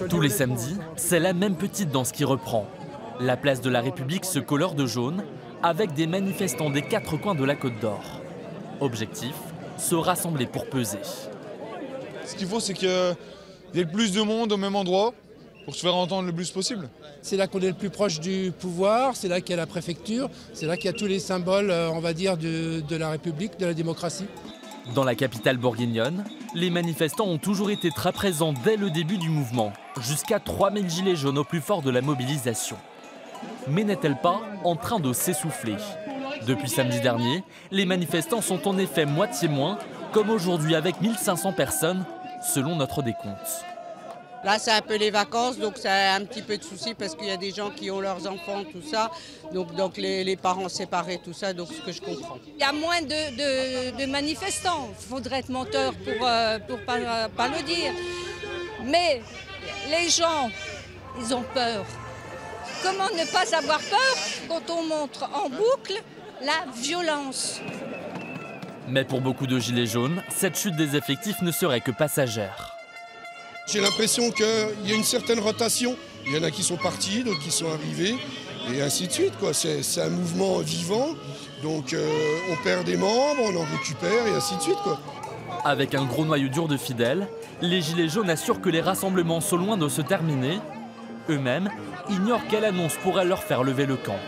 Tous les samedis, c'est la même petite danse qui reprend. La place de la République se colore de jaune avec des manifestants des quatre coins de la Côte d'Or. Objectif, se rassembler pour peser. Ce qu'il faut, c'est qu'il y ait le plus de monde au même endroit pour se faire entendre le plus possible. C'est là qu'on est le plus proche du pouvoir, c'est là qu'il y a la préfecture, c'est là qu'il y a tous les symboles, on va dire, de la République, de la démocratie. Dans la capitale bourguignonne, les manifestants ont toujours été très présents dès le début du mouvement, jusqu'à 3000 gilets jaunes au plus fort de la mobilisation. Mais n'est-elle pas en train de s'essouffler? Depuis samedi dernier, les manifestants sont en effet moitié moins, comme aujourd'hui avec 1500 personnes, selon notre décompte. Là, c'est un peu les vacances, donc c'est un petit peu de souci parce qu'il y a des gens qui ont leurs enfants, tout ça. Donc les parents séparés, tout ça, donc ce que je comprends. Il y a moins de manifestants. Il faudrait être menteur pour pas le dire. Mais les gens, ils ont peur. Comment ne pas avoir peur quand on montre en boucle la violence? Mais pour beaucoup de gilets jaunes, cette chute des effectifs ne serait que passagère. J'ai l'impression qu'il y a une certaine rotation. Il y en a qui sont partis, d'autres qui sont arrivés, et ainsi de suite. C'est un mouvement vivant, donc on perd des membres, on en récupère, et ainsi de suite. Avec un gros noyau dur de fidèles, les gilets jaunes assurent que les rassemblements sont loin de se terminer. Eux-mêmes ignorent quelle annonce pourrait leur faire lever le camp.